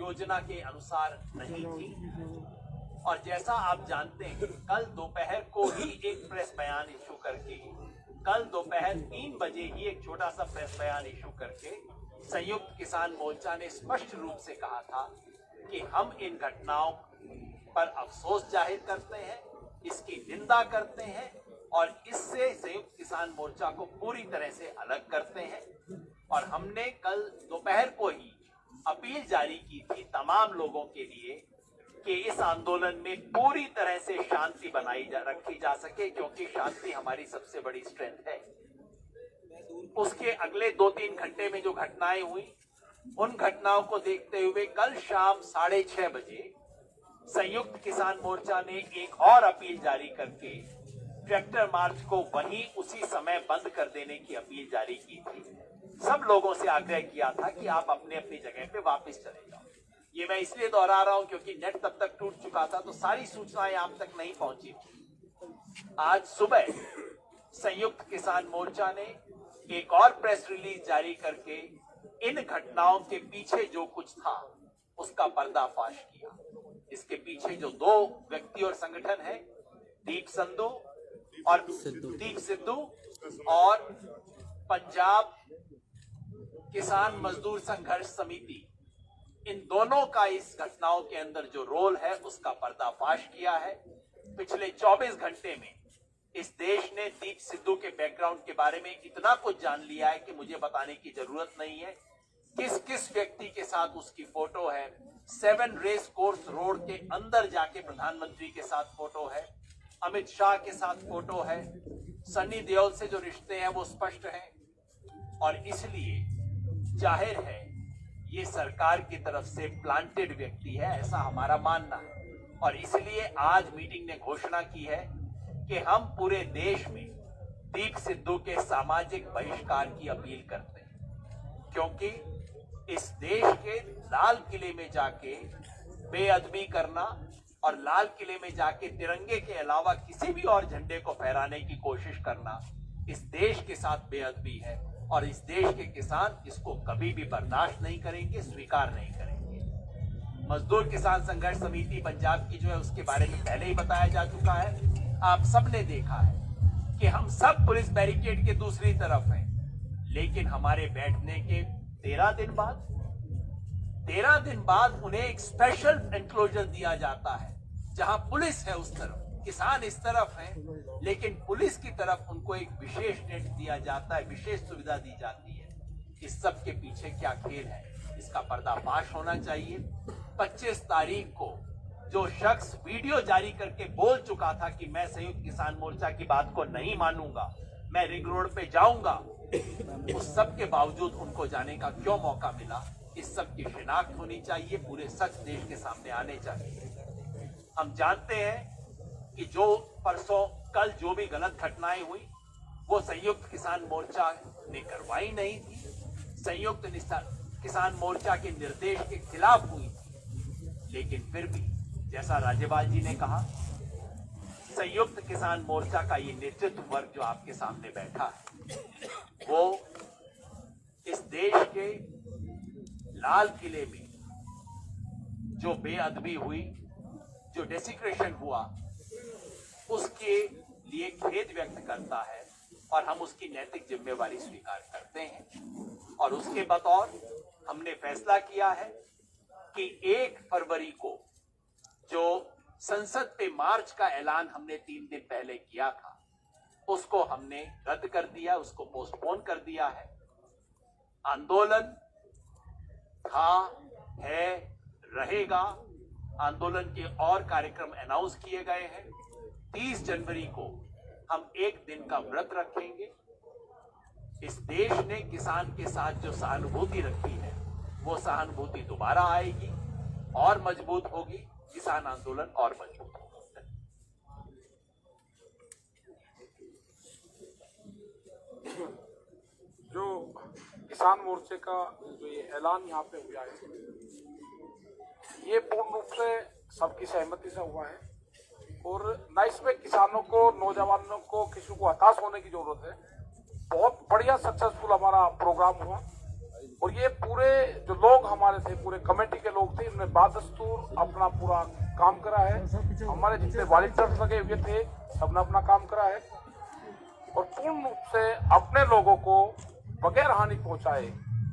योजना के अनुसार नहीं थी। और जैसा आप जानते हैं, कल दोपहर को ही एक प्रेस बयान इशू करके, कल दोपहर 3 बजे ही एक छोटा सा प्रेस बयान इशू करके संयुक्त किसान मोर्चा ने स्पष्ट रूप से कहा था कि हम इन घटनाओं पर अफसोस जाहिर करते हैं, इसकी निंदा करते हैं और इससे संयुक्त किसान मोर्चा को पूरी तरह से अलग करते हैं। और हमने कल दोपहर को ही अपील जारी की थी तमाम लोगों के लिए कि इस आंदोलन में पूरी तरह से शांति रखी जा सके, क्योंकि शांति हमारी सबसे बड़ी स्ट्रेंथ है। उसके अगले 2-3 घंटे में जो घटनाएं हुई, उन घटनाओं को देखते हुए कल शाम 6:30 बजे संयुक्त किसान मोर्चा ने एक और अपील जारी करके ट्रैक्टर मार्च को वहीं उसी समय बंद कर देने की अपील जारी की थी। सब लोगों से आग्रह किया था कि आप अपने अपनी जगह पे वापस चले जाओ। ये मैं इसलिए दोहरा रहा हूं क्योंकि नेट तब तक टूट चुका था, तो सारी सूचनाएं आप तक नहीं पहुंची थी। आज सुबह संयुक्त किसान मोर्चा ने एक और प्रेस रिलीज जारी करके इन घटनाओं के पीछे जो कुछ था उसका पर्दाफाश किया। इसके पीछे जो 2 व्यक्ति और संगठन है, दीप सिद्धू और पंजाब किसान मजदूर संघर्ष समिति, इन दोनों का इस घटनाओं के अंदर जो रोल है उसका पर्दाफाश किया है। पिछले 24 घंटे में इस देश ने दीप सिद्धू के बैकग्राउंड के बारे में इतना कुछ जान लिया है कि मुझे बताने की जरूरत नहीं है। किस किस व्यक्ति के साथ उसकी फोटो है, 7 रेस कोर्स रोड के अंदर जाके प्रधानमंत्री के साथ फोटो है, अमित शाह के साथ फोटो है, सनी देओल से जो रिश्ते हैं वो स्पष्ट हैं। और इसलिए जाहिर है ये सरकार की तरफ से प्लांटेड व्यक्ति है, ऐसा हमारा मानना है। और इसलिए आज मीटिंग ने घोषणा की है कि हम पूरे देश में दीप सिद्धू के सामाजिक बहिष्कार की अपील करते हैं, क्योंकि इस देश के लाल किले में जाके बेअदबी करना और लाल किले में जाके तिरंगे के अलावा किसी भी और झंडे को फहराने की कोशिश करना इस देश के साथ बेअदबी है। और इस देश के किसान इसको कभी भी बर्दाश्त नहीं करेंगे, स्वीकार नहीं करेंगे। मजदूर किसान संघर्ष समिति पंजाब की जो है उसके बारे में पहले ही बताया जा चुका है। आप सबने देखा है कि हम सब पुलिस बैरिकेड के दूसरी तरफ हैं, लेकिन हमारे बैठने के 13 दिन बाद उन्हें एक स्पेशल एनक्लोजर दिया जाता है, जहां पुलिस है उस तरफ, किसान इस तरफ है, लेकिन पुलिस की तरफ उनको एक विशेष टेंट दिया जाता है, विशेष सुविधा दी जाती है। इस सब के पीछे क्या खेल है, इसका पर्दाफाश होना चाहिए। 25 तारीख को जो शख्स वीडियो जारी करके बोल चुका था कि मैं संयुक्त किसान मोर्चा की बात को नहीं मानूंगा, मैं रिंग रोड पे जाऊंगा, उस सब के बावजूद उनको जाने का क्यों मौका मिला, इस सब की शिनाख्त होनी चाहिए, पूरे सच देश के सामने आने चाहिए। हम जानते हैं कि जो परसों कल जो भी गलत घटनाएं हुई वो संयुक्त किसान मोर्चा ने करवाई नहीं थी, संयुक्त किसान मोर्चा के निर्देश के खिलाफ हुई थी। लेकिन फिर भी जैसा राज्यपाल जी ने कहा, संयुक्त किसान मोर्चा का ये नेतृत्व वर्ग जो आपके सामने बैठा है, वो इस देश के लाल किले में जो बेअदबी हुई, जो डेसिक्रेशन हुआ, उसके लिए खेद व्यक्त करता है और हम उसकी नैतिक जिम्मेवारी स्वीकार करते हैं। और उसके बतौर हमने फैसला किया है कि 1 फरवरी को जो संसद पे मार्च का ऐलान हमने 3 दिन पहले किया था, उसको हमने रद्द कर दिया, उसको पोस्टपोन कर दिया है। आंदोलन था, है, रहेगा। आंदोलन के और कार्यक्रम अनाउंस किए गए हैं। 30 जनवरी को हम 1 दिन का व्रत रखेंगे। इस देश ने किसान के साथ जो सहानुभूति रखी है, वो सहानुभूति दोबारा आएगी और मजबूत होगी, किसान आंदोलन और मजबूत होगा। जो किसान मोर्चे का जो ये ऐलान यहाँ पे हुआ है, ये पूर्ण रूप से सबकी सहमति से हुआ है और न इसमें किसानों को, नौजवानों को, किसी को हताश होने की जरूरत है। बहुत बढ़िया सक्सेसफुल हमारा प्रोग्राम हुआ और ये पूरे जो लोग हमारे थे, पूरे कमेटी के लोग थे, इन्होंने बादस्तूर अपना पूरा काम करा है। हमारे जितने वॉलंटियर्स लगे हुए थे सबने अपना काम करा है और पूर्ण रूप से अपने लोगों को बगैर हानि पहुंचाए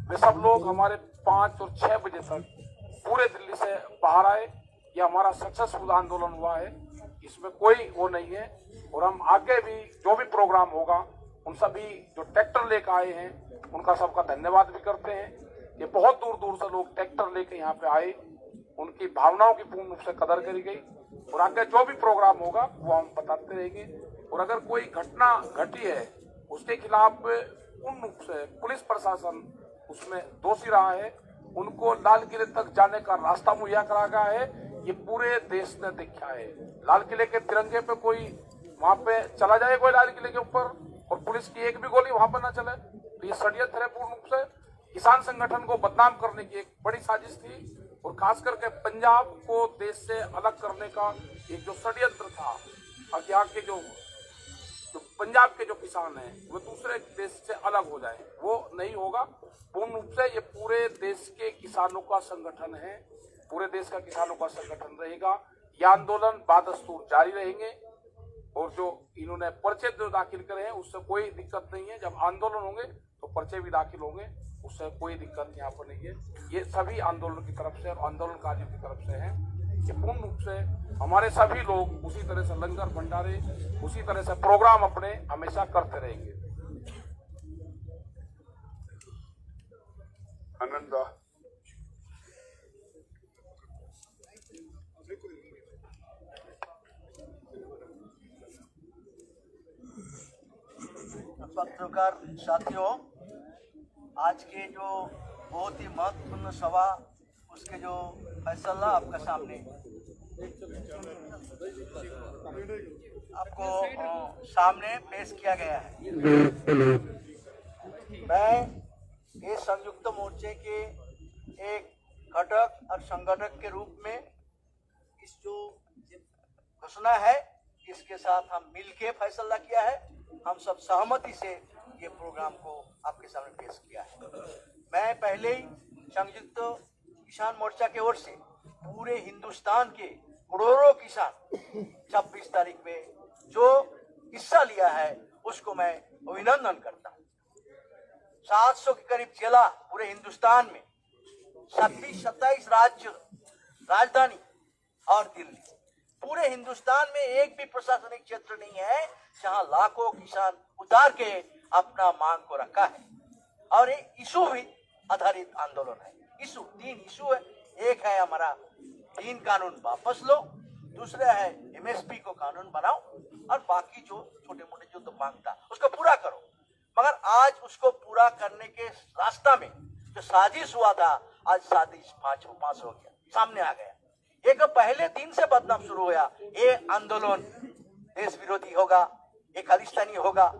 वे सब लोग हमारे 5 और 6 बजे तक पूरे दिल्ली से बाहर आए। ये हमारा सक्सेसफुल आंदोलन हुआ है, इसमें कोई वो नहीं है। और हम आगे भी जो भी प्रोग्राम होगा उन सभी जो ट्रैक्टर लेकर आए हैं उनका सबका धन्यवाद भी करते हैं। ये बहुत दूर दूर से लोग ट्रैक्टर लेकर यहाँ पे आए, उनकी भावनाओं की पूर्ण रूप से कदर करी गई और आगे जो भी प्रोग्राम होगा वो हम बताते रहेंगे। और अगर कोई घटना घटी है उसके खिलाफ पूर्ण रूप से पुलिस प्रशासन उसमें दोषी रहा है, उनको लाल किले तक जाने का रास्ता मुहैया करा गया है। ये पूरे देश ने देखा है। लाल किले के तिरंगे पे कोई वहां पे चला जाए, कोई लाल किले के ऊपर, और पुलिस की एक भी गोली वहां पर ना चले, तो ये षड्यंत्र है पूर्ण रूप से। किसान संगठन को बदनाम करने की एक बड़ी साजिश थी और खास करके पंजाब को देश से अलग करने का एक जो षड्यंत्र था, और यहाँ के जो पंजाब के जो किसान हैं वो दूसरे देश से अलग हो जाए, वो नहीं होगा। पूर्ण रूप से ये पूरे देश के किसानों का संगठन है, पूरे देश का किसानों का संगठन रहेगा। यह आंदोलन बादस्तूर जारी रहेंगे और जो इन्होंने पर्चे जो दाखिल करे हैं उससे कोई दिक्कत नहीं है। जब आंदोलन होंगे तो पर्चे भी दाखिल होंगे, उससे कोई दिक्कत यहाँ पर नहीं है। ये सभी आंदोलन की तरफ से और आंदोलनकारियों की तरफ से है। ये पूर्ण रूप से हमारे सभी लोग उसी तरह से लंगर भंडारे, उसी तरह से प्रोग्राम अपने हमेशा करते रहेंगे। आनंदा पत्रकार साथियों, आज के जो बहुत ही महत्वपूर्ण सभा उसके जो फैसला आपका सामने आपको सामने पेश किया गया है। मैं ये संयुक्त मोर्चे के एक घटक और संगठक के रूप में इस जो घोषणा है इसके साथ हम मिलके फैसला किया है। हम सब सहमति से ये प्रोग्राम को आपके सामने पेश किया है। मैं पहले ही संयुक्त किसान मोर्चा की ओर से पूरे हिंदुस्तान के करोड़ों किसान 26 तारीख में जो हिस्सा लिया है उसको मैं अभिनंदन करता हूँ। 700 के करीब जिला पूरे हिंदुस्तान में, 26-27 राज्य राजधानी और दिल्ली, पूरे हिंदुस्तान में एक भी प्रशासनिक क्षेत्र नहीं है जहां लाखों किसान उतार के अपना मांग को रखा है। और ये इशू भी आधारित आंदोलन है। इशू 3 इशू है। एक है हमारा 3 कानून वापस लो, दूसरा है एमएसपी को कानून बनाओ, और बाकी जो छोटे मोटे जो तो मांग था उसको पूरा करो। मगर आज उसको पूरा करने के रास्ता में जो साजिश हुआ था, आज साजिश फांस हो गया, सामने आ गया। एक पहले दिन से बदनाम शुरू हुआ, ये आंदोलन देश विरोधी होगा, ये खालिस्तानी होगा,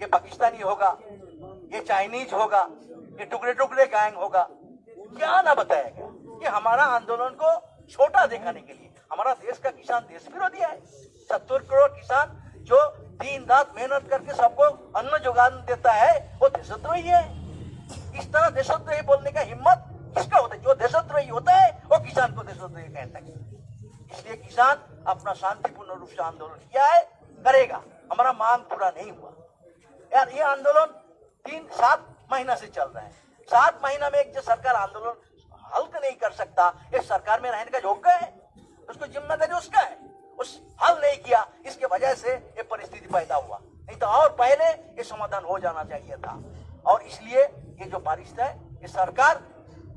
ये पाकिस्तानी होगा, ये चाइनीज होगा, ये टुकड़े टुकड़े गैंग होगा। क्या ना बताया गया कि हमारा आंदोलन को छोटा दिखाने के लिए हमारा देश का किसान देश विरोधी है। 70 करोड़ किसान जो दिन रात मेहनत करके सबको अन्न जुगान देता है वो देशद्रोही है। इस तरह देशद्रोही बोलने का हिम्मत किसका होता है? जो देशद्रोही होता है वो किसान को देशद्रोही कहता है। इसलिए किसान अपना शांतिपूर्ण रूप से आंदोलन किया है, करेगा। हमारा मांग पूरा नहीं हुआ यार। ये आंदोलन 7 महीना से चल रहा है। 7 महीना में एक जो सरकार आंदोलन हल नहीं कर सकता, इस सरकार में रहने का योग्य है? उसको जिम्मेदारी उसका है। उस हल नहीं किया, इसके वजह से ये परिस्थिति पैदा हुआ। नहीं तो और पहले ये समाधान हो जाना चाहिए था। और इसलिए ये जो बारिश है, ये सरकार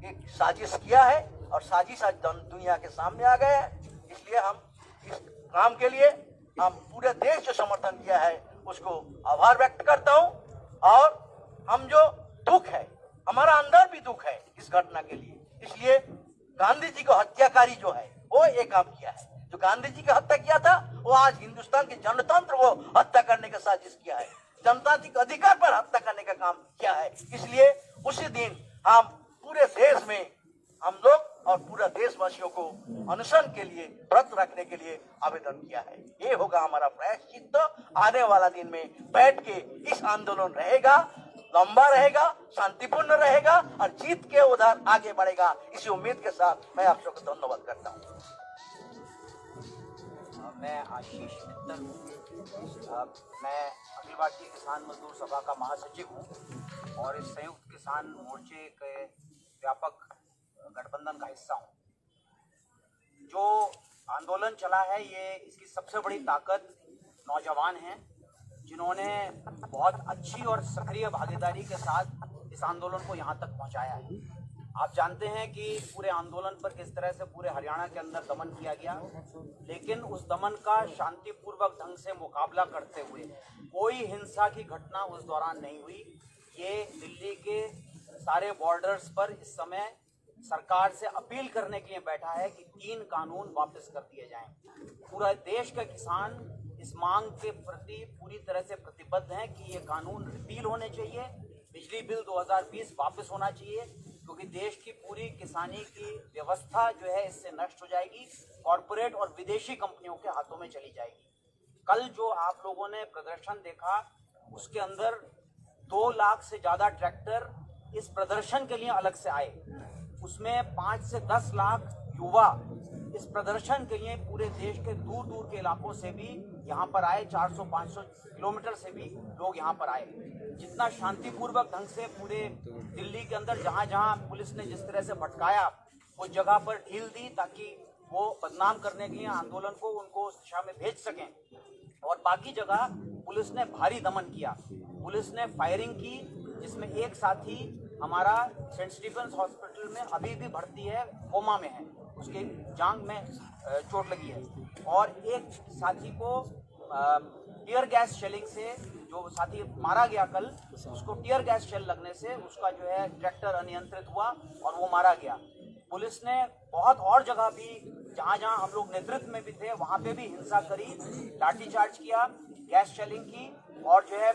एक साजिश किया है और साजिश आज दुनिया के सामने आ गया है। इसलिए हम इस काम के लिए हम पूरे देश जो समर्थन किया है उसको आभार व्यक्त करता हूं। और हम जो दुख है, हमारा अंदर भी दुख है इस घटना के लिए। इसलिए गांधी जी को हत्याकारी जो है वो ये काम किया है। जो गांधी जी का हत्या किया था वो आज हिंदुस्तान के जनतंत्र को हत्या करने का साजिश किया है, जनतांत्रिक अधिकार पर हत्या करने का काम किया है। इसलिए उसी दिन हम पूरे देश में हम लोग और पूरा देशवासियों को अनशन के लिए, व्रत रखने के लिए आवेदन किया है। ये होगा हमारा प्रायश्चित। आने वाला दिन में बैठ के इस आंदोलन रहेगा लंबा रहेगा, शांतिपूर्ण रहेगा और जीत के उधर आगे बढ़ेगा। इसी उम्मीद के साथ मैं आप सबको धन्यवाद करता हूँ। मैं आशीष मित्तल हूँ। मैं अखिल भारतीय किसान मजदूर सभा का महासचिव हूँ और इस संयुक्त किसान मोर्चे के व्यापक गठबंधन का हिस्सा हूँ। जो आंदोलन चला है, ये इसकी सबसे बड़ी ताकत नौजवान हैं, जिन्होंने बहुत अच्छी और सक्रिय भागीदारी के साथ इस आंदोलन को यहाँ तक पहुँचाया है। आप जानते हैं कि पूरे आंदोलन पर किस तरह से पूरे हरियाणा के अंदर दमन किया गया, लेकिन उस दमन का शांतिपूर्वक ढंग से मुकाबला करते हुए कोई हिंसा की घटना उस दौरान नहीं हुई। ये दिल्ली के सारे बॉर्डर्स पर इस समय सरकार से अपील करने के लिए बैठा है कि 3 कानून वापस कर दिए जाएं। पूरा देश का किसान इस मांग के प्रति पूरी तरह से प्रतिबद्ध है कि ये कानून रिपील होने चाहिए। बिजली बिल 2020 वापस होना चाहिए, क्योंकि देश की पूरी किसानी की व्यवस्था जो है इससे नष्ट हो जाएगी, कॉरपोरेट और विदेशी कंपनियों के हाथों में चली जाएगी। कल जो आप लोगों ने प्रदर्शन देखा, उसके अंदर 2 लाख से ज़्यादा ट्रैक्टर इस प्रदर्शन के लिए अलग से आए। उसमें 5 से 10 लाख युवा इस प्रदर्शन के लिए पूरे देश के दूर दूर के इलाकों से भी यहाँ पर आए। 400-500 किलोमीटर से भी लोग यहाँ पर आए। जितना शांतिपूर्वक ढंग से पूरे दिल्ली के अंदर जहाँ जहाँ पुलिस ने जिस तरह से भटकाया, उस जगह पर ढील दी ताकि वो बदनाम करने के लिए आंदोलन को उनको उस दिशा में भेज सकें। और बाकी जगह पुलिस ने भारी दमन किया। पुलिस ने फायरिंग की, जिसमें एक साथी हमारा सेंट स्टीफेंस हॉस्पिटल में अभी भी भर्ती है, कोमा में है, उसके जांघ में चोट लगी है। और एक साथी को टीयर गैस शेलिंग से, जो साथी मारा गया कल, उसको टीयर गैस शेल लगने से उसका जो है ट्रैक्टर अनियंत्रित हुआ और वो मारा गया। पुलिस ने बहुत और जगह भी जहाँ जहाँ हम लोग नेतृत्व में भी थे वहाँ पे भी हिंसा करी, लाठीचार्ज किया, गैस शेलिंग की, और जो है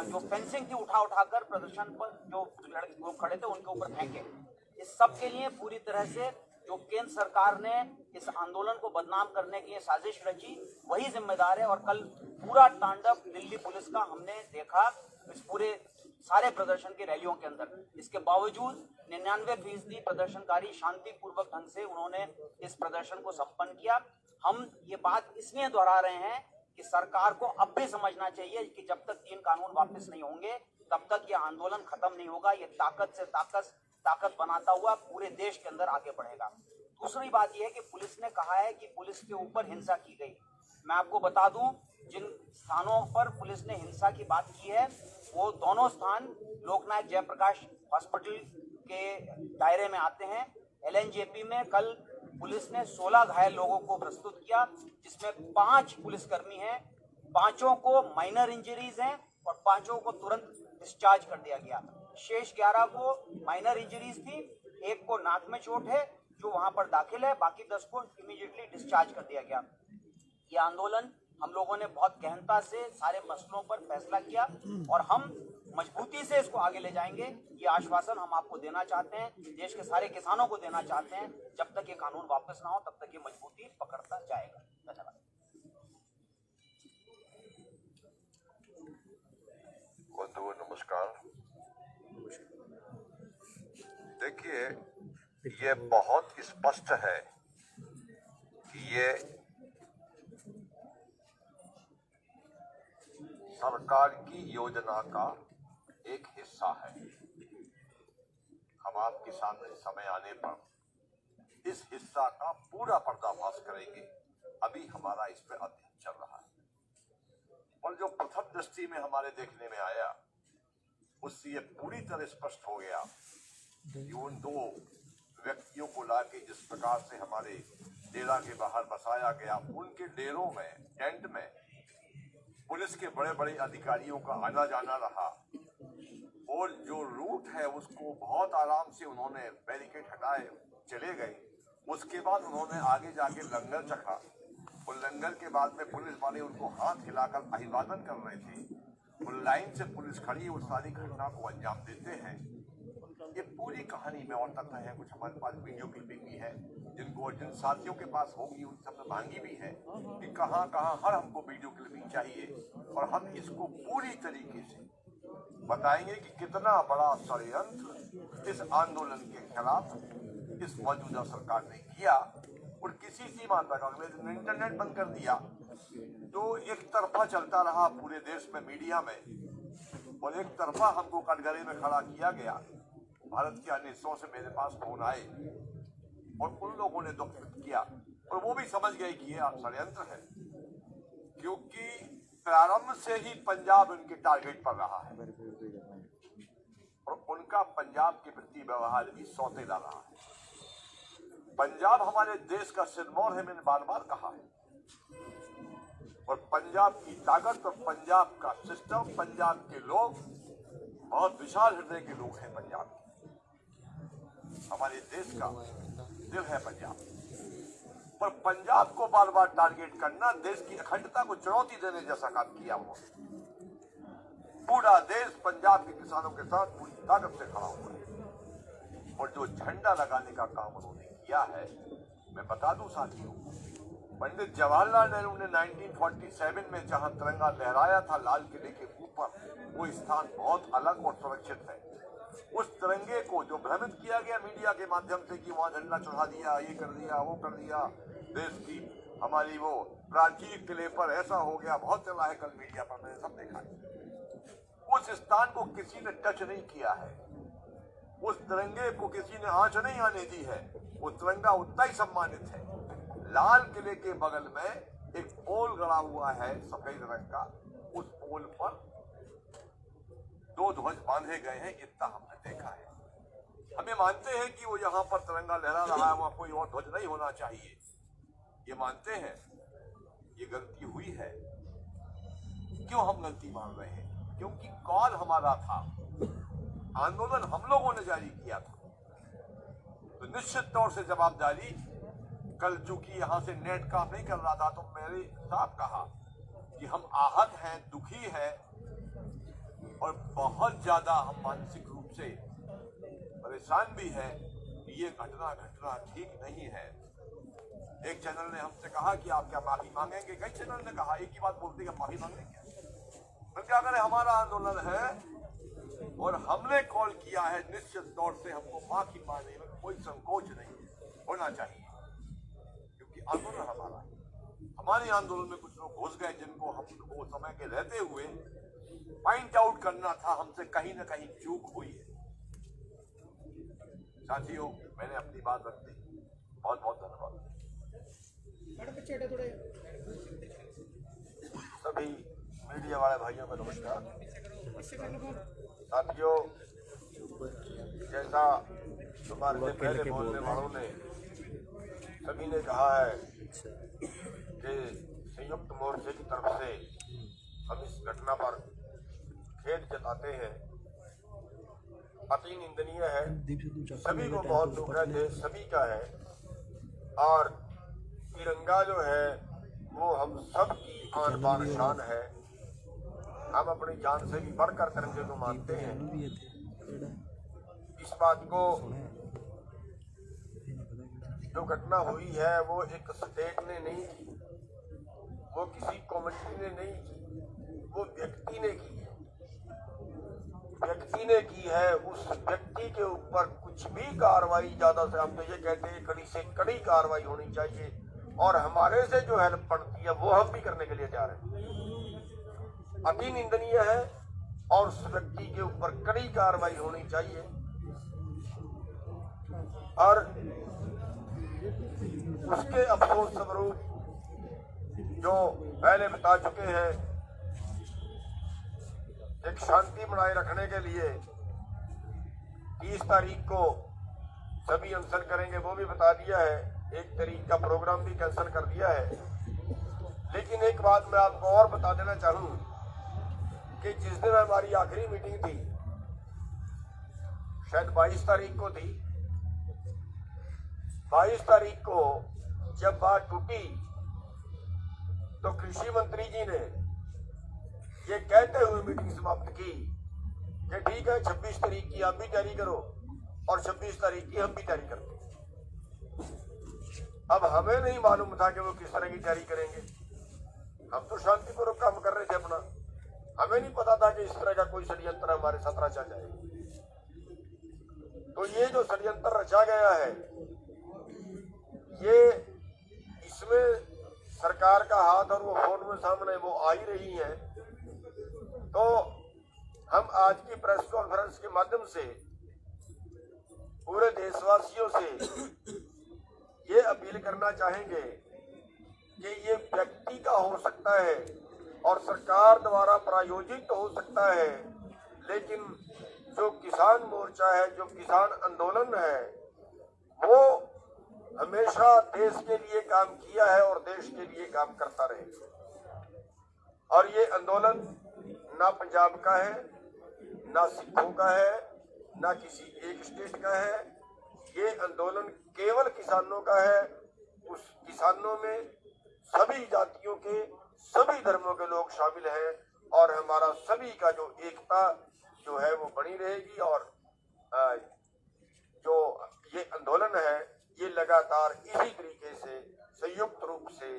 जो फेंसिंग थी उठा कर प्रदर्शन पर जो लोग खड़े थे उनके ऊपर फेंके। इस सब के लिए पूरी तरह से जो केंद्र सरकार ने इस आंदोलन को बदनाम करने के लिए साजिश रची, वही जिम्मेदार है। और कल पूरा तांडव दिल्ली पुलिस का हमने देखा इस पूरे सारे प्रदर्शन की रैलियों के अंदर। इसके बावजूद 99% प्रदर्शनकारी शांतिपूर्वक ढंग से उन्होंने इस प्रदर्शन को संपन्न किया। हम ये बात इसलिए दोहरा रहे हैं कि सरकार को अब भी समझना चाहिए कि जब तक 3 कानून वापस नहीं होंगे तब तक ये आंदोलन खत्म नहीं होगा। ये ताकत से ताकत बनाता हुआ पूरे देश के अंदर आगे बढ़ेगा। दूसरी बात यह है कि पुलिस ने कहा है कि पुलिस के ऊपर हिंसा की गई। मैं आपको बता दूं, जिन स्थानों पर पुलिस ने हिंसा की बात की है वो दोनों स्थान लोकनायक जयप्रकाश हॉस्पिटल के दायरे में आते हैं। LNJP में कल पुलिस ने 16 घायल लोगों को प्रस्तुत किया, जिसमें 5 पुलिसकर्मी हैं। 5 को माइनर इंजरीज हैं और 5 को तुरंत डिस्चार्ज कर दिया गया। शेष 11 को माइनर इंजरीज थी, 1 को नाक में चोट है जो वहां पर दाखिल है, बाकी 10 को इमीडिएटली डिस्चार्ज कर दिया गया। ये आंदोलन हम लोगों ने बहुत गहनता से सारे मसलों पर फैसला किया और हम मजबूती से इसको आगे ले जाएंगे। ये आश्वासन हम आपको देना चाहते हैं, देश के सारे किसानों को देना चाहते हैं। जब तक ये कानून वापस ना हो तब तक ये मजबूती पकड़ता जाएगा। धन्यवाद। नमस्कार। देखिए, ये बहुत स्पष्ट है कि ये सरकार की योजना का एक हिस्सा है। हम आपके सामने समय आने पर इस हिस्सा का पूरा पर्दाफाश करेंगे। अभी हमारा इस पर अध्ययन चल रहा है और जो प्रथम दृष्टि में हमारे देखने में आया उससे ये पूरी तरह स्पष्ट हो गया कि उन 2 व्यक्तियों को लाके जिस प्रकार से हमारे डेरा के बाहर बसाया गया, उनके डेरों में, टेंट में पुलिस के बड़े बड़े अधिकारियों का आना जाना रहा और जो रूट है उसको बहुत आराम से उन्होंने बैरिकेड हटाए चले गए। उसके बाद उन्होंने आगे जाके लंगर चखा और लंगर के बाद में पुलिस वाले उनको हाथ हिलाकर अभिवादन कर रहे थे और लाइन से पुलिस खड़ी उस सारी घटना को अंजाम देते हैं। ये पूरी कहानी में और तथ्य है, कुछ हमारे पास वीडियो क्लिपिंग भी है जिन साथियों के पास होगी उन सब ने मांगी भी है कि कहाँ हर हमको वीडियो क्लिपिंग चाहिए और हम इसको पूरी तरीके से बताएंगे कि कितना बड़ा षड्यंत्र इस आंदोलन के खिलाफ इस मौजूदा सरकार ने किया और किसी सीमा तक अगले दिन इंटरनेट बंद कर दिया। तो एक तरफा चलता रहा पूरे देश में मीडिया में और एक तरफा हमको कटघरे में खड़ा किया गया। भारत के अन्य हिस्सों से मेरे पास फोन आए और उन लोगों ने दुख व्यक्त किया और वो भी समझ गए कि ये षड्यंत्र है, क्योंकि प्रारंभ से ही पंजाब उनके टारगेट पर रहा है और उनका पंजाब के प्रति व्यवहार भी सौतेला रहा है। पंजाब हमारे देश का सिरमौर है, मैंने बार बार कहा है, और पंजाब की ताकत और पंजाब का सिस्टम, पंजाब के लोग बहुत विशाल हृदय के लोग हैं। पंजाब के हमारे देश का दिल है पंजाब, पर पंजाब को बार बार टारगेट करना देश की अखंडता को चुनौती देने जैसा काम किया हुआ। पूरा देश पंजाब के किसानों के साथ पूरी ताकत से खड़ा हुआ है और जो झंडा लगाने का काम उन्होंने किया है, मैं बता दूं साथियों, पंडित जवाहरलाल नेहरू ने 1947 में जहां तिरंगा लहराया था लाल किले के ऊपर, वो स्थान बहुत अलग और सुरक्षित है। उस तिरंगे को जो भ्रमित किया गया मीडिया के माध्यम से कि वहां झंडा चढ़ा दिया, ये कर दिया, वो कर दिया, देश की हमारी वो प्राचीन किले पर ऐसा हो गया, बहुत चला है कल मीडिया पर, मैंने सब देखा है। उस स्थान को किसी ने टच नहीं किया है, उस तिरंगे को किसी ने आंच नहीं आने दी है। वो तिरंगा उतना ही सम्मानित है। लाल किले के बगल में एक पोल गड़ा हुआ है सफेद रंग का, उस पोल पर 2 ध्वज बांधे गए हैं, इतना हमने देखा है। हम ये मानते हैं कि वो यहाँ पर तिरंगा लहरा रहा है, वहां कोई और ध्वज नहीं होना चाहिए, ये मानते हैं। ये गलती हुई है। क्यों हम गलती मान रहे हैं? क्योंकि कॉल हमारा था, आंदोलन हम लोगों ने जारी किया था, तो निश्चित तौर से जवाबदारी। कल चूंकि यहां से नेट काम नहीं कर रहा था, तो मेरे साहब कहा कि हम आहत हैं, दुखी हैं और बहुत ज्यादा हम मानसिक रूप से परेशान भी हैं कि ये घटना ठीक नहीं है। एक चैनल ने हमसे कहा कि आप क्या माफी मांगेंगे? कई चैनल ने कहा एक ही बात बोलते कि माफी मांगेंगे। तो क्या करें, हमारा आंदोलन है और हमने कॉल किया है, निश्चित तौर से हमको माफी मांगने में कोई संकोच नहीं होना चाहिए, क्योंकि आंदोलन हमारा है। हमारे आंदोलन में कुछ लोग घुस गए जिनको हमको समय के रहते हुए पॉइंट आउट करना था, हमसे कहीं ना कहीं चूक हुई है। साथियों, मैंने अपनी बात रख दी, बहुत बहुत धन्यवाद। सभी मीडिया वाले भाइयों को नमस्कार। साथियों, जैसा तुम्हारे से पहले बोलने वालों ने सभी ने कहा है कि संयुक्त मोर्चे की तरफ से हम इस घटना पर खेद जताते हैं, अति निंदनीय है, सभी को बहुत दुख है, देश सभी का है और तिरंगा जो है वो हम सब की आन बान शान है। हम अपनी जान से भी बढ़कर तिरंगे को मानते हैं। इस बात को जो घटना हुई है वो एक स्टेट ने नहीं की, वो किसी कमेटी ने नहीं की, वो व्यक्ति ने की है। व्यक्ति ने की है, उस व्यक्ति के ऊपर कुछ भी कार्रवाई, ज्यादा से हम तो ये कहते हैं कड़ी से कड़ी कार्रवाई होनी चाहिए और हमारे से जो हेल्प पड़ती है वो हम भी करने के लिए जा रहे हैं। अति निंदनीय है और उस व्यक्ति के ऊपर कड़ी कार्रवाई होनी चाहिए और उसके अफसोस स्वरूप जो पहले बता चुके हैं, एक शांति बनाए रखने के लिए 30 तारीख को सभी अनशन करेंगे, वो भी बता दिया है। 1 तारीख का प्रोग्राम भी कैंसिल कर दिया है। लेकिन एक बात मैं आपको और बता देना चाहूँ कि जिस दिन हमारी आखिरी मीटिंग थी, शायद 22 तारीख को थी, 22 तारीख को जब बात टूटी तो कृषि मंत्री जी ने ये कहते हुए मीटिंग समाप्त की कि ठीक है 26 तारीख की आप भी तैयारी करो और 26 तारीख की हम भी तैयारी करते हैं। अब हमें नहीं मालूम था कि वो किस तरह की तैयारी करेंगे। हम तो शांतिपूर्वक काम कर रहे थे अपना, हमें नहीं पता था कि इस तरह का कोई षड्यंत्र हमारे साथ रचा जाए। तो ये जो षड्यंत्र रचा गया है, ये इसमें सरकार का हाथ और वो फोन में सामने वो आ ही रही है। तो हम आज की प्रेस कॉन्फ्रेंस के माध्यम से पूरे देशवासियों से ये अपील करना चाहेंगे कि ये व्यक्ति का हो सकता है और सरकार द्वारा प्रायोजित हो सकता है, लेकिन जो किसान मोर्चा है, जो किसान आंदोलन है, वो हमेशा देश के लिए काम किया है और देश के लिए काम करता रहेगा। और ये आंदोलन ना पंजाब का है, ना सिखों का है, ना किसी एक स्टेट का है। ये आंदोलन केवल किसानों का है। उस किसानों में सभी जातियों के, सभी धर्मों के लोग शामिल हैं और हमारा सभी का जो एकता जो है वो बनी रहेगी। और जो ये आंदोलन है ये लगातार इसी तरीके से संयुक्त रूप से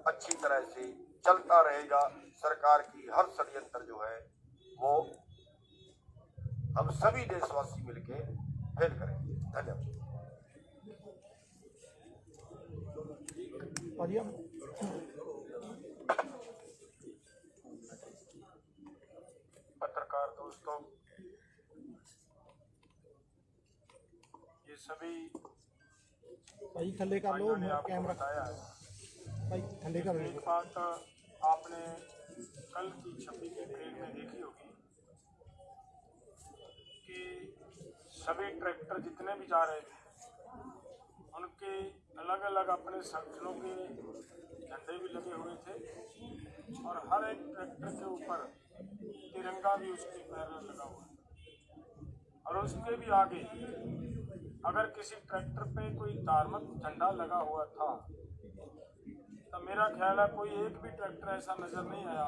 अच्छी तरह से चलता रहेगा। सरकार की हर षड्यंत्र जो है वो हम सभी देशवासी मिलके फेल करेंगे। धन्यवाद। पत्रकार दोस्तों, ये सभी भाई थल्ले कर लो, ने आपको कैमरा बताया है। भाई थल्ले कर एक लो। बात आपने कल की 26 अप्रैल में देखी होगी कि सभी ट्रैक्टर जितने भी जा रहे थे उनके अलग अलग अपने संगठनों के झंडे भी लगे हुए थे और हर एक ट्रैक्टर के ऊपर तिरंगा भी उसके पैर लगा हुआ है। और उसके भी आगे अगर किसी ट्रैक्टर पे कोई धार्मिक झंडा लगा हुआ था तो मेरा ख्याल है कोई एक भी ट्रैक्टर ऐसा नजर नहीं आया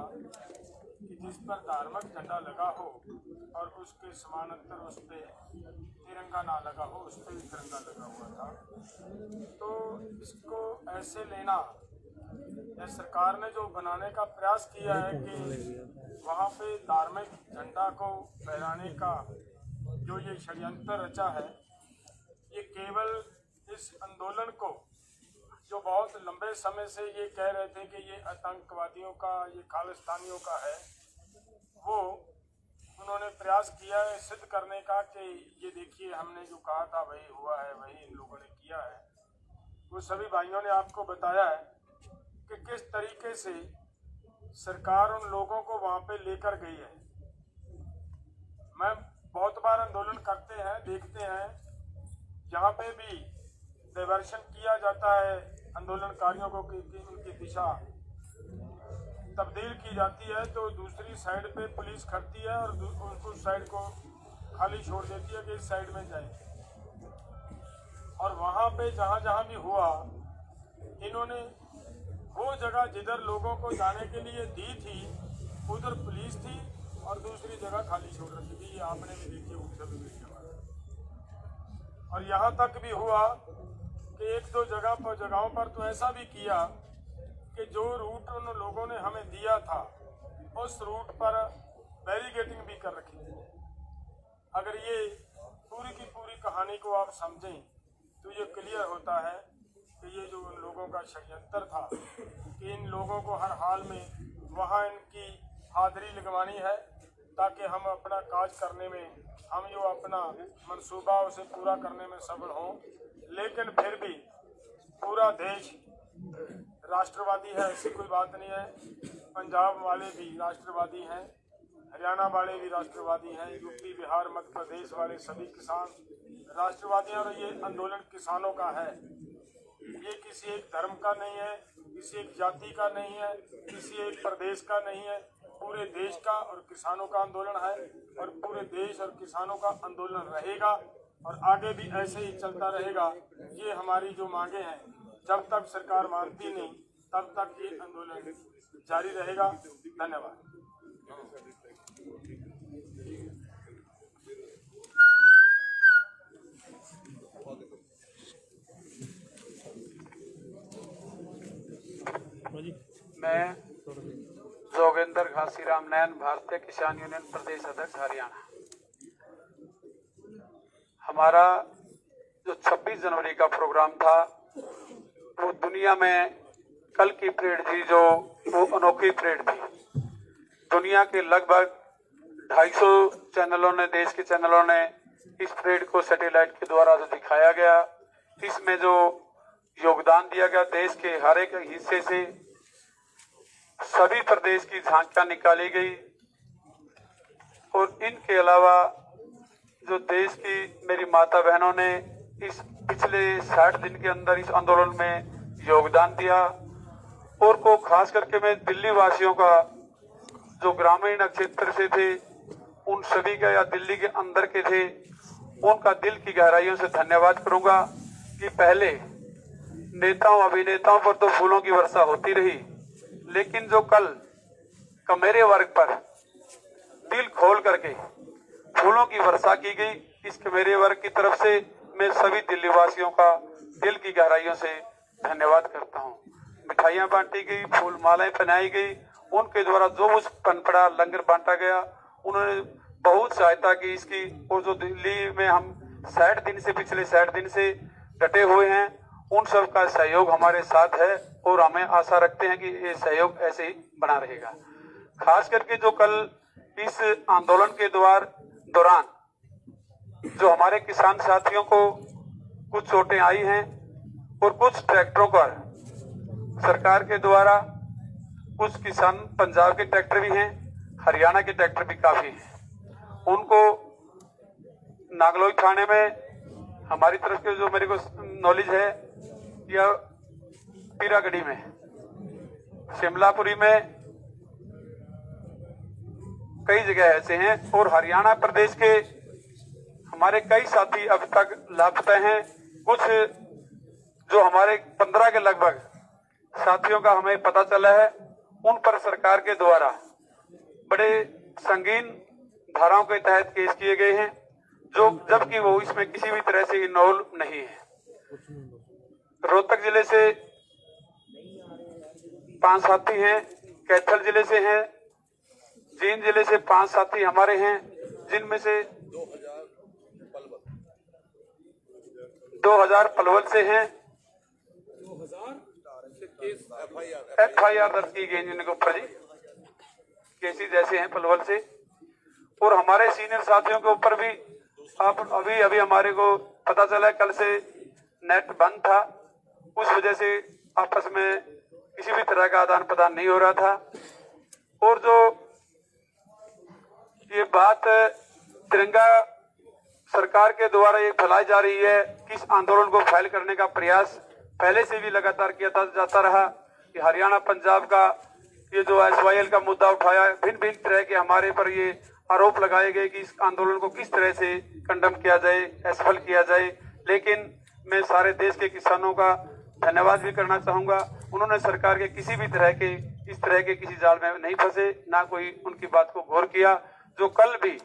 कि जिस पर धार्मिक झंडा लगा हो और उसके समानांतर उस पर तिरंगा ना लगा हो, उस पर भी तिरंगा लगा हुआ था। तो इसको ऐसे लेना, या सरकार ने जो बनाने का प्रयास किया है कि वहाँ पे धार्मिक झंडा को फहराने का जो ये षड्यंत्र रचा है, ये केवल इस आंदोलन को, जो बहुत लंबे समय से ये कह रहे थे कि ये आतंकवादियों का, ये खालिस्तानियों का है, वो उन्होंने प्रयास किया है सिद्ध करने का कि ये देखिए हमने जो कहा था वही हुआ है, वही इन लोगों ने किया है। वो सभी भाइयों ने आपको बताया है कि किस तरीके से सरकार उन लोगों को वहाँ पे लेकर गई है। मैं बहुत बार आंदोलन करते हैं, देखते हैं, जहाँ पे भी डाइवर्शन किया जाता है आंदोलनकारियों को कि उनकी दिशा तब्दील की जाती है तो दूसरी साइड पे पुलिस खड़ती है और उस साइड को खाली छोड़ देती है कि इस साइड में जाए। और वहाँ पे जहाँ जहाँ भी हुआ, इन्होंने वो जगह जिधर लोगों को जाने के लिए दी थी उधर पुलिस थी और दूसरी जगह खाली छोड़ रखी थी। ये आपने भी देखी होगी वीडियो में। और यहाँ तक भी हुआ कि एक दो जगहों पर तो ऐसा भी किया कि जो रूट उन लोगों ने हमें दिया था उस रूट पर बैरिकेडिंग भी कर रखी थी। अगर ये पूरी की पूरी कहानी को आप समझें तो ये क्लियर होता है कि ये जो उन लोगों का षड्यंत्र था कि इन लोगों को हर हाल में वहाँ इनकी हाजिरी लगवानी है ताकि हम अपना काज करने में, हम जो अपना मंसूबा उसे पूरा करने में सफल हों। लेकिन फिर भी पूरा देश राष्ट्रवादी है, ऐसी कोई बात नहीं है। पंजाब वाले भी राष्ट्रवादी हैं, हरियाणा वाले भी राष्ट्रवादी हैं, यूपी बिहार मध्य प्रदेश वाले सभी किसान राष्ट्रवादी हैं। और ये आंदोलन किसानों का है, ये किसी एक धर्म का नहीं है, किसी एक जाति का नहीं है, किसी एक प्रदेश का नहीं है, पूरे देश का और किसानों का आंदोलन है। और पूरे देश और किसानों का आंदोलन रहेगा और आगे भी ऐसे ही चलता रहेगा। ये हमारी जो मांगे हैं, जब तक सरकार मानती नहीं तब तक ये आंदोलन जारी रहेगा। धन्यवाद। मैं जोगेंद्र घासीराम नैन, भारतीय किसान यूनियन प्रदेश अध्यक्ष हरियाणा। हमारा जो 26 जनवरी का प्रोग्राम था वो दुनिया में कल की परेड थी, जो वो अनोखी परेड थी। दुनिया के लगभग 250 चैनलों ने, देश के चैनलों ने इस परेड को सैटेलाइट के द्वारा जो दिखाया गया, इसमें जो योगदान दिया गया देश के हर एक हिस्से से, सभी प्रदेश की झांकियां निकाली गई। और इनके अलावा जो देश की मेरी माता बहनों ने इस पिछले 60 दिन के अंदर इस आंदोलन में योगदान दिया, और को खास करके मैं दिल्ली वासियों का जो ग्रामीण क्षेत्र से थे उन सभी का, या दिल्ली के अंदर के थे, उनका दिल की गहराइयों से धन्यवाद करूंगा कि पहले नेताओं अभिनेताओं पर तो फूलों की वर्षा होती रही, लेकिन जो कल कमेरे वर्ग पर दिल खोल करके फूलों की वर्षा की गई, इस कमेरे वर्ग की तरफ से मैं सभी दिल्ली वासियों का दिल की गहराइयों से धन्यवाद करता हूं। मिठाइयां बांटी गई, फूल मालाएं पहनाई गई, उनके द्वारा जो कुछ पनपड़ा लंगर बांटा गया, उन्होंने बहुत सहायता की इसकी। और जो दिल्ली में हम 60 दिन से, पिछले 60 दिन से डटे हुए हैं, उन सब का सहयोग हमारे साथ है, और हमें आशा रखते हैं कि ये सहयोग ऐसे ही बना रहेगा। खास करके जो कल इस आंदोलन के दौरान जो हमारे किसान साथियों को कुछ चोटें आई हैं, और कुछ ट्रैक्टरों पर सरकार के द्वारा, कुछ किसान पंजाब के ट्रैक्टर भी हैं, हरियाणा के ट्रैक्टर भी काफी हैं, उनको नागलोई थाने में हमारी तरफ के जो मेरे को नॉलेज है, या पीरागढ़ी में, शिमलापुरी में, कई जगह ऐसे हैं। और हरियाणा प्रदेश के हमारे कई साथी अब तक लापता हैं। कुछ जो हमारे 15 के लगभग साथियों का हमें पता चला है, उन पर सरकार के द्वारा बड़े संगीन धाराओं के तहत केस किए गए हैं, जो जबकि वो इसमें किसी भी तरह से इन्वॉल्व नहीं है। रोहतक जिले से 5 साथी हैं, कैथल जिले से हैं, जींद जिले से 5 साथी हमारे हैं, जिनमें से 2000 पलवल से हैं। 2000 FIR दर्ज की गई जिनके ऊपर जी केसेस जैसे हैं पलवल से। और हमारे सीनियर साथियों के ऊपर भी आप अभी हमारे को पता चला, कल से नेट बंद था, उस वजह से आपस में किसी भी तरह का आदान प्रदान नहीं हो रहा था। और जो ये बात तिरंगा सरकार के द्वारा ये फैलाई जा रही है कि इस आंदोलन को फैल करने का प्रयास पहले से भी लगातार किया जाता रहा, कि हरियाणा पंजाब का ये जो SYL का मुद्दा उठाया, भिन्न भिन्न तरह के हमारे पर ये आरोप लगाए गए कि इस आंदोलन को किस तरह से कंडम किया जाए, असफल किया जाए। लेकिन मैं सारे देश के किसानों का धन्यवाद भी करना चाहूंगा, उन्होंने सरकार के किसी भी तरह के इस तरह के किसी जाल में नहीं फंसे, ना कोई उनकी बात को गौर किया। जो कल भी